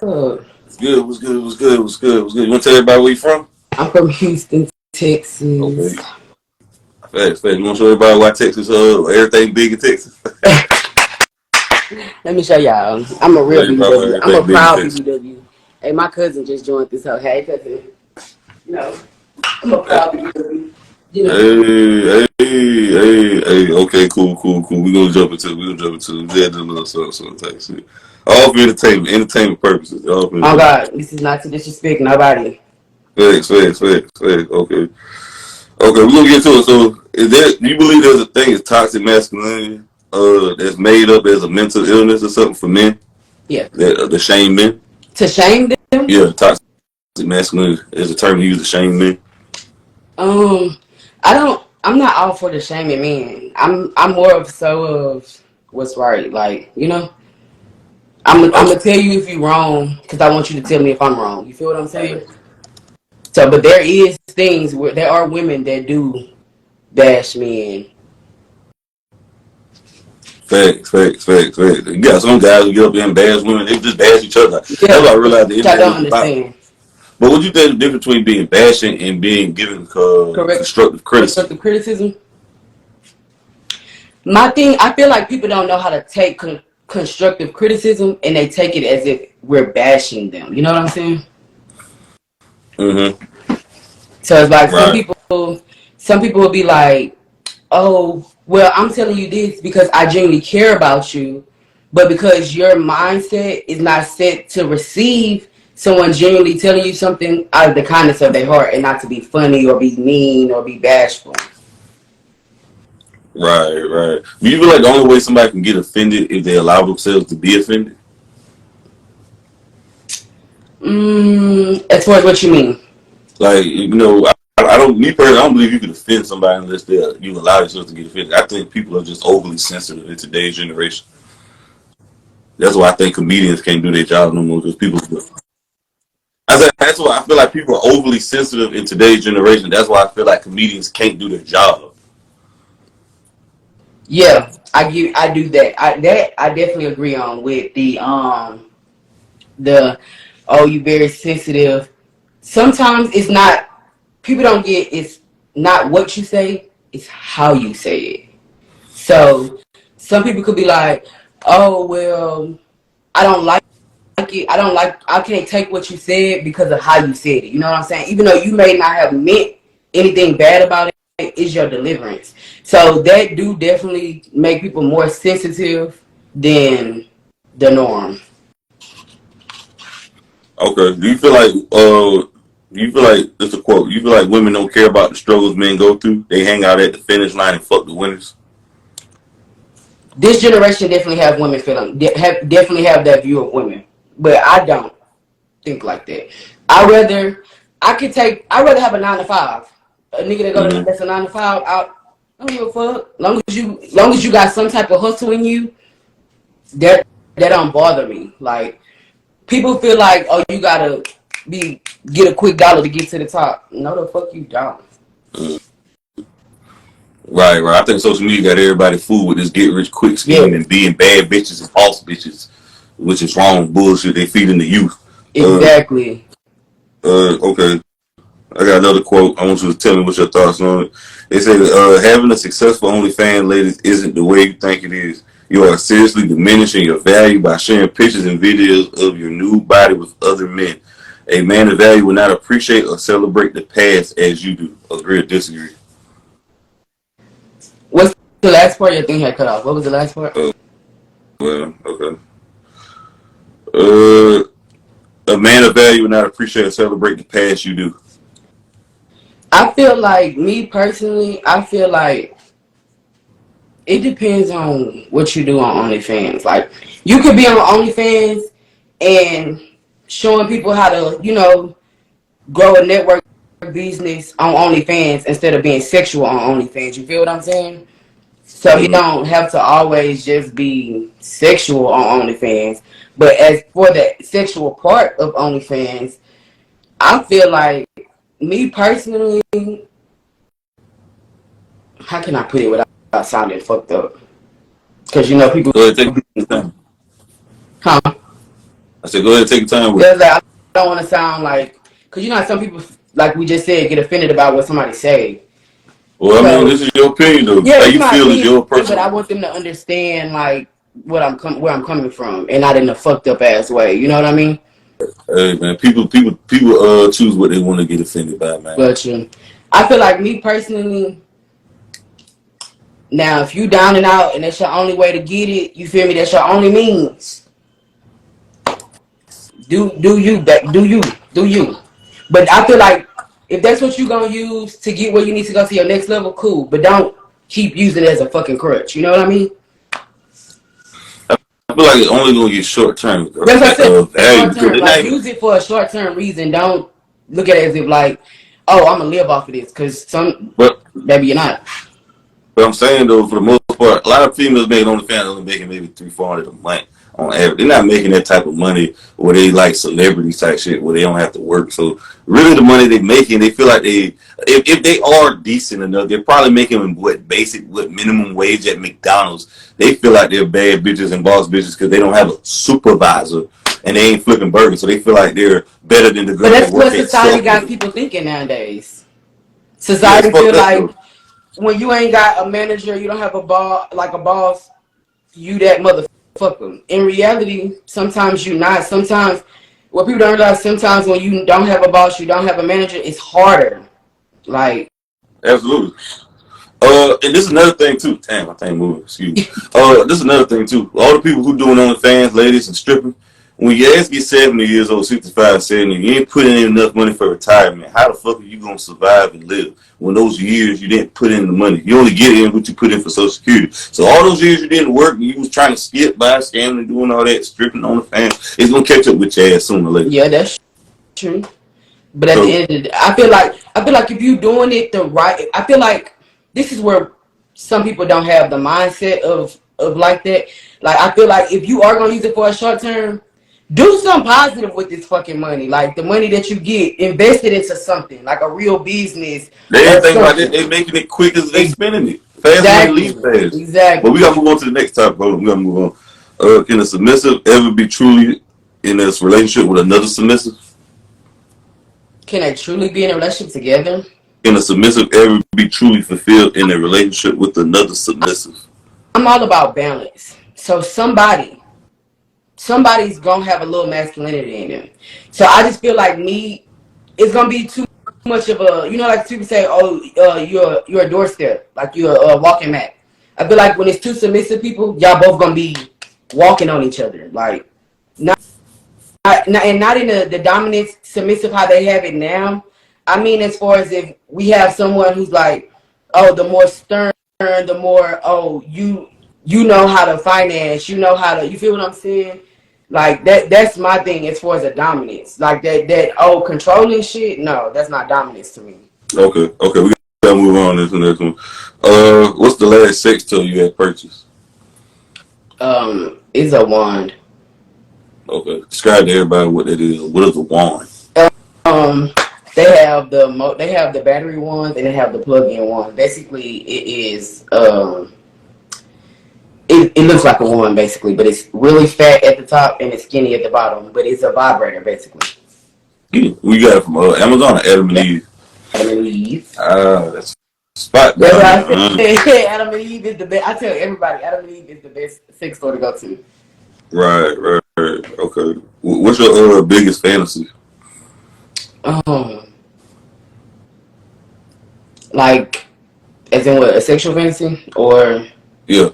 up? What's good? What's good? What's good? What's good? What's good? You want to tell everybody where you from? I'm from Houston, Texas. Okay. Fast. You want to show everybody why Texas, everything big in Texas? Let me show y'all. I'm a real Yeah, you probably BBW. I'm a everything big in proud Texas. BBW. Hey, my cousin just joined this whole. Hey, cousin. You know, I'm a Hey, proud BBW. You know. hey. Okay, cool. We gonna jump into. We had a little something type shit. All for entertainment purposes. All for Oh entertainment. God, this is not to disrespect nobody. Facts. Okay. Okay, we're gonna get to it. So, do you believe there's a thing as toxic masculinity, that's made up as a mental illness or something for men? Yeah. That the shame men? To shame them. Yeah, toxic masculinity is a term used to shame men. Um, I don't. I'm not all for the shaming men. I'm more of so of what's right. Like you know. I'm Okay, gonna tell you if you're wrong because I want you to tell me if I'm wrong. You feel what I'm saying? So, but there is things where there are women that do bash men. facts. You got some guys who get up there and bash women. They just bash each other. That's Yeah, what I which realized the I internet don't is about. understand. But what you think the difference between being bashing and being given Correct, constructive criticism? constructive criticism. My thing, I feel like people don't know how to take constructive criticism, and they take it as if we're bashing them. You know what I'm saying? Mm-hmm. So it's like Right. some people will be like, "Oh, well, I'm telling you this because I genuinely care about you," but because your mindset is not set to receive someone genuinely telling you something out of the kindness of their heart, and not to be funny or be mean or be bashful. Right. Do you feel like the only way somebody can get offended if they allow themselves to be offended? As far as what you mean? Like, I don't. Me personally, I don't believe you can offend somebody unless you allow yourself to get offended. I think people are just overly sensitive in today's generation. That's why I think comedians can't do their job no more because people. I said that's why I feel like people are overly sensitive in today's generation. That's why I feel like comedians can't do their job. Yeah, I do that. I definitely agree on with the oh, you very sensitive. Sometimes it's not, people don't get, it's not what you say, it's how you say it. So some people could be like, oh well, I don't like it. I can't take what you said because of how you said it. You know what I'm saying? Even though you may not have meant anything bad about it, it's your deliverance. So that do definitely make people more sensitive than the norm. Okay. Do you feel like this a quote? You feel like women don't care about the struggles men go through? They hang out at the finish line and fuck the winners. This generation definitely have women feeling, definitely have that view of women, but I don't think like that. I rather I rather have a 9 to 5. A nigga that go to Mm-hmm. that's a 9 to 5. I don't give a fuck. Long as you got some type of hustle in you, that that don't bother me. Like people feel like, oh, you gotta be get a quick dollar to get to the top. No, the fuck you don't. Right. I think social media got everybody fooled with this get rich quick scheme Yeah, and being bad bitches and false bitches, which is wrong bullshit they feeding the youth. Uh, exactly. okay. I got another quote. I want you to tell me what's your thoughts on it. They say having a successful OnlyFans, ladies, isn't the way you think it is. You are seriously diminishing your value by sharing pictures and videos of your nude body with other men. A man of value will not appreciate or celebrate the past as you do. Agree or disagree? What's the last part? Your thing had cut off. What was the last part? Well, okay. Uh, a man of value will not appreciate or celebrate the past you do. I feel like me personally, I feel like it depends on what you do on OnlyFans. Like you could be on OnlyFans and showing people how to, grow a network business on OnlyFans instead of being sexual on OnlyFans. You feel what I'm saying? So you Mm-hmm. don't have to always just be sexual on OnlyFans. But as for the sexual part of OnlyFans, I feel like me personally, how can I put it without sounding fucked up? Because people, Go ahead, take your time. huh? I said, go ahead, take your time with it. Because like, I don't want to sound like, because you know how some people, like we just said, get offended about what somebody say. Well, I mean, So this is your opinion, though. yeah, How it's you my feel is opinion, your but I personal. want them to understand like where I'm coming from, and not in a fucked up ass way. You know what I mean? Hey, man, people, choose what they want to get offended by, man. But I feel like me personally, now if you down and out, and that's your only way to get it, you feel me? That's your only means. Do you. But I feel like if that's what you gonna use to get where you need to go to your next level, cool. But don't keep using it as a fucking crutch. You know what I mean? I feel like it's only gonna get short term That's what I said. value Short because term, they're not like even. use it for a short term reason. Don't look at it as if like, oh, I'm gonna live off of this because some But maybe you're not. But I'm saying though, for the most part, a lot of females making OnlyFans only making maybe 300-400 a month on average. They're not making that type of money where they like celebrity type shit where they don't have to work. So really, the money they making, they feel like if they are decent enough, they're probably making what minimum wage at McDonald's. They feel like they're bad bitches and boss bitches because they don't have a supervisor and they ain't flipping burgers. So they feel like they're better than the But girls that that's work what at society got Subway. people thinking nowadays. Yeah, it's Society feel fucked up like though. when you ain't got a manager, you don't have a boss, you that motherfucker. In reality, sometimes you not. Sometimes what people don't realize, sometimes when you don't have a boss, you don't have a manager, it's harder. Like Absolutely. And this is another thing too. Damn, my thing moving. Excuse me. This is another thing too. All the people who doing OnlyFans, ladies and stripping, when your ass get 70 years old, 65, 70, you ain't putting in enough money for retirement. How the fuck are you gonna survive and live when those years you didn't put in the money? You only get in what you put in for Social Security. So all those years you didn't work and you was trying to skip by scamming and doing all that, stripping OnlyFans, it's gonna catch up with your ass sooner or later. yeah, that's true. But at the So end of the day, I feel like if you doing it the right, I feel like this is where some people don't have the mindset of like that. Like I feel like if you are gonna use it for a short term, do something positive with this fucking money. Like the money that you get, invest it into something like a real business they or ain't thinking about that. something. They making it quick as they spending it. Fast money Exactly, leave fast. But we exactly. gotta move on to the next topic, bro. We gotta move on. Can a submissive ever be truly in this relationship with another submissive? Can they truly be in a relationship together? Can a submissive ever be truly fulfilled in a relationship with another submissive? I'm all about balance. So somebody's gonna have a little masculinity in them. So I just feel like me, it's gonna be too much of a, you know, like people say, oh, you're a doorstep, like you're a walking mat. I feel like when it's two submissive people, y'all both gonna be walking on each other, like and not in the dominant submissive how they have it now. I mean, as far as if we have someone who's like, oh, the more stern, the more, oh, you know how to finance, you know how to, you feel what I'm saying? Like that's my thing as far as a dominance. Like that oh, controlling shit, no, that's not dominance to me. Okay, we gotta move on to the next one. What's the last sex toy you had purchased? It's a wand. Okay, describe to everybody what it is. What is a wand? Um, they have the battery ones and they have the plug-in ones. Basically, it is it looks like a wand basically, but it's really fat at the top and it's skinny at the bottom. But it's a vibrator basically. Yeah, we got it from Amazon or Adam and Yeah, Eve. Adam and Eve. That's spot That's down why there. I said Adam and Eve is the best. I tell everybody Adam and Eve is the best sex store to go to. Right. Okay. What's your biggest fantasy? Um, like as in what, a sexual fantasy or Yeah,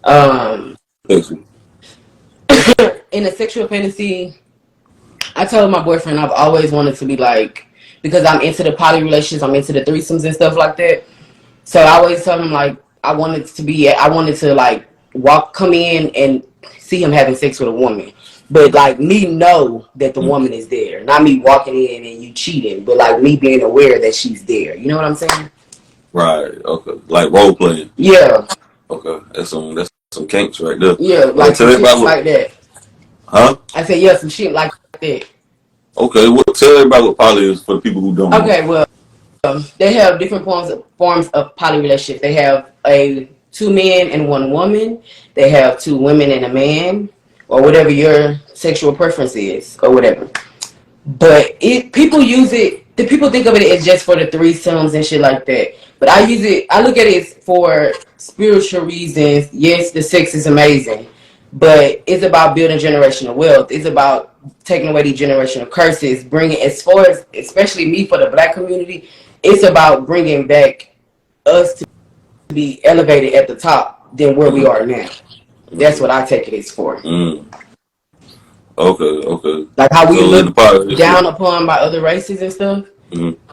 um fantasy. in a sexual fantasy, I told my boyfriend I've always wanted to be like, because I'm into the poly relationships, I'm into the threesomes and stuff like that. So I always told him like I wanted to like come in and see him having sex with a woman. But like me know that the woman is there. Not me walking in and you cheating, but like me being aware that she's there. You know what I'm saying? Right. Okay. Like role playing. Yeah. Okay. That's some kinks right there. Yeah, like some Tell shit everybody what. like that. Huh? I said yeah, some shit like that. Okay. Tell everybody what poly is for the people who don't know. Okay, well, they have different forms of poly relationships. They have a two men and one woman. They have two women and a man, or whatever your sexual preference is or whatever. But people use it. The people think of it as just for the threesomes and shit like that. But I use it. I look at it for spiritual reasons. Yes, the sex is amazing, but it's about building generational wealth. It's about taking away the generational curses, bringing as far as especially me for the black community. It's about bringing back us to be elevated at the top than where we are now. That's what I take it as for. Okay. Like how we look down upon by other races and stuff.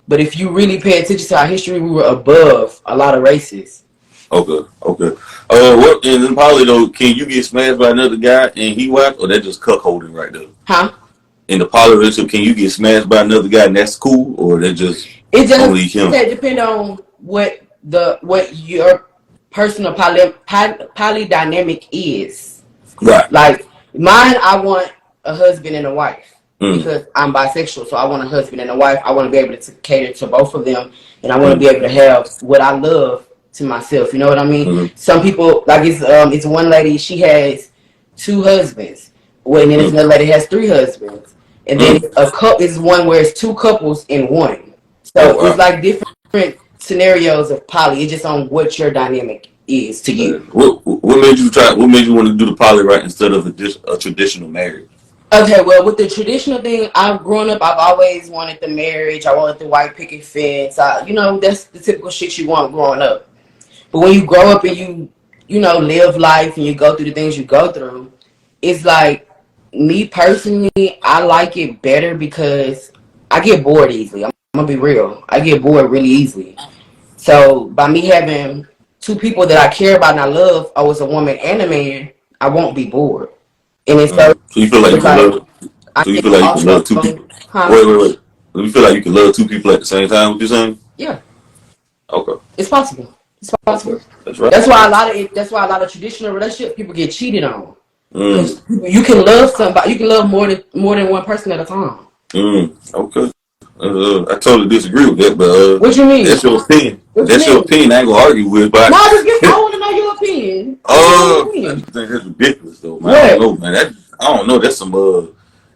But if you really pay attention to our history, we were above a lot of races. Okay. What in poly though? Can you get smashed by another guy and he white, or that just cuckolding right there? Huh? In the poly relationship, can you get smashed by another guy and that's cool, or that just only him? It depends on what your personal poly dynamic is. Right. Like mine, I want a husband and a wife because I'm bisexual, so I want a husband and a wife. I want to be able to cater to both of them, and I want to be able to have what I love to myself. You know what I mean? Some people, like it's one lady, she has 2 husbands. Well, and then there's another lady has 3 husbands, and then a couple is one where it's 2 couples in one. So it's like different scenarios of poly. It's just on what your dynamic is to you. What made you try? What made you want to do the poly right instead of a traditional marriage? Okay, well, with the traditional thing, I've always wanted the marriage. I wanted the white picket fence. That's the typical shit you want growing up. But when you grow up and you live life and you go through the things you go through, it's like, me personally, I like it better because I get bored easily. I'm gonna be real. I get bored really easily. So by me having 2 people that I care about and I love, I was a woman and a man, I won't be bored. And it's so you feel like you can love. So you feel like you can love 2 people. Huh? Wait. Do you feel like you can love 2 people at the same time? What you saying? Yeah. Okay. It's possible. Okay. That's right. That's why a lot of traditional relationships people get cheated on. You can love somebody. You can love more than one person at a time. Okay. I totally disagree with that, but what you mean? That's your opinion. Your opinion. I ain't gonna argue with, but no, I want to know your opinion. I think that's ridiculous, though, man. I don't know, man. I don't know. That's some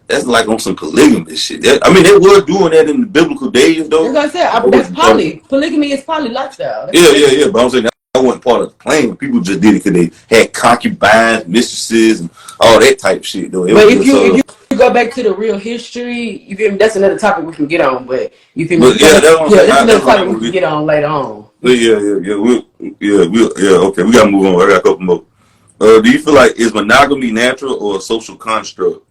that's like on some polygamy shit. They were doing that in the biblical days, though. Like I said, that's poly. Polygamy is poly lifestyle. Yeah. But I'm saying I wasn't part of the plan. People just did it because they had concubines, mistresses, and all that type shit, though. But if you go back to the real history, you feel me? That's another topic we can get on. But you feel me? That's another topic we can get on later on. Yeah. Okay, we gotta move on. I got a couple more. Do you feel like is monogamy natural or a social construct?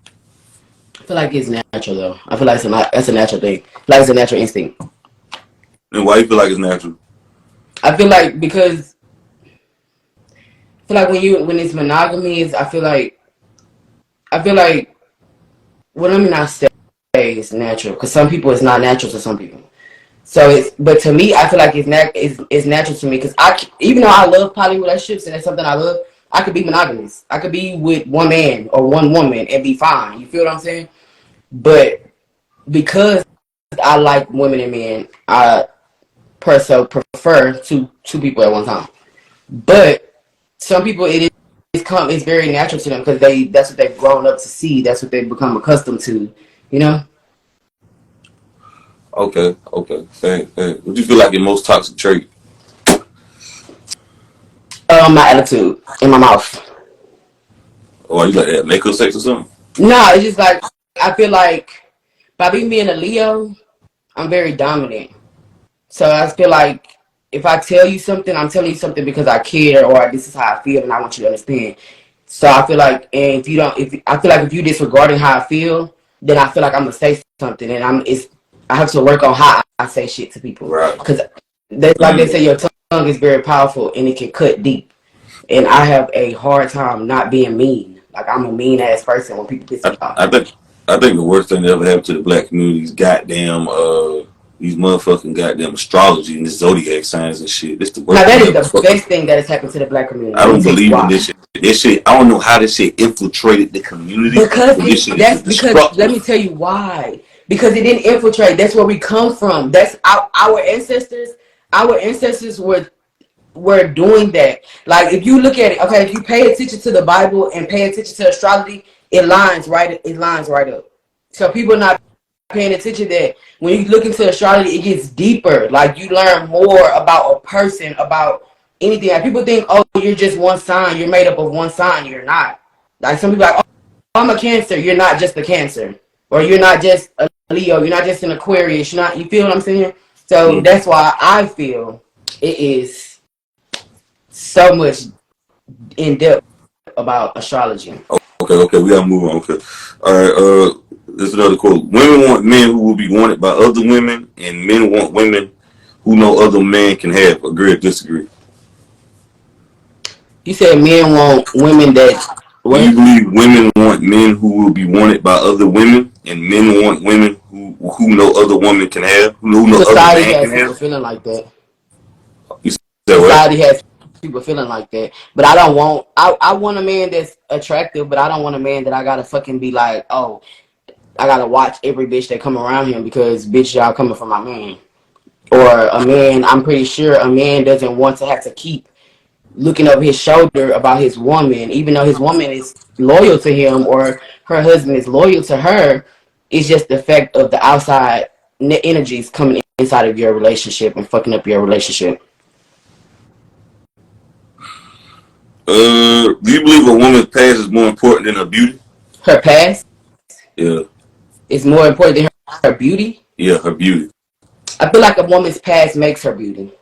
I feel like it's natural, though. I feel like that's a natural thing. Like it's a natural instinct. And why you feel like it's natural? I feel like because when it's monogamy, I feel like well, let me not say it's natural because some people it's not natural to some people. So but to me, I feel like it's natural to me because even though I love poly relationships and that's something I love, I could be monogamous. I could be with one man or one woman and be fine. You feel what I'm saying? But because I like women and men, I prefer two people at one time. But some people it's very natural to them because that's what they've grown up to see. That's what they've become accustomed to. You know. Okay. Hey. What do you feel like your most toxic trait? My attitude in my mouth. Oh, you like that makeup sex or something? No, it's just like I feel like by being a Leo, I'm very dominant. So I feel like if I tell you something, I'm telling you something because I care or this is how I feel and I want you to understand. So I feel like, and if you disregarding how I feel, then I feel like I'm gonna say something, and I have to work on how I say shit to people. Right. Because like they say, your tongue is very powerful and it can cut deep. And I have a hard time not being mean. Like I'm a mean ass person when people piss me off. I think the worst thing that ever happened to the black community is these motherfucking goddamn astrology and the zodiac signs and shit. This the worst. Now that is the best thing that has happened to the black community. I don't believe in this shit. This shit, I don't know how this shit infiltrated the community. Because let me tell you why. Because it didn't infiltrate. That's where we come from. That's our ancestors. Our ancestors were doing that. Like if you look at it, okay, if you pay attention to the Bible and pay attention to astrology, it lines right. It lines right up. So people not paying attention that when you look into astrology, it gets deeper. Like you learn more about a person, about anything. Like people think, oh, you're just one sign. You're made up of one sign. You're not. Like some people are like, oh, I'm a Cancer. You're not just a Cancer, or you're not just a Leo. You're not just an Aquarius. You're not. You feel what I'm saying? So Mm. that's why I feel it is so much in depth about astrology. Okay, we gotta move on. Okay, all right. There's another quote. Women want men who will be wanted by other women, and men want women who no other man can have. Agree or disagree? You said men want women that Do you what? believe women want men who will be wanted by other women, and men want women who no other woman can have, who no other Society man can has people have? feeling like that. You said what? Society has people feeling like that. But I don't want. I want a man that's attractive, but I don't want a man that I gotta fucking be like, oh, I gotta watch every bitch that come around him because bitch y'all coming from my man. Or a man, I'm pretty sure a man doesn't want to have to keep looking over his shoulder about his woman, even though his woman is loyal to him or her husband is loyal to her. It's just the fact of the outside energies coming inside of your relationship and fucking up your relationship. Do you believe a woman's past is more important than her beauty? Her past Yeah, is more important than her beauty. yeah, her beauty. I feel like a woman's past makes her beauty.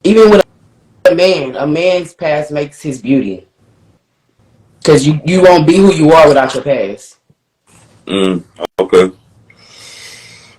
Even with a man's past makes his beauty. Because you won't be who you are without your past. Mm, okay.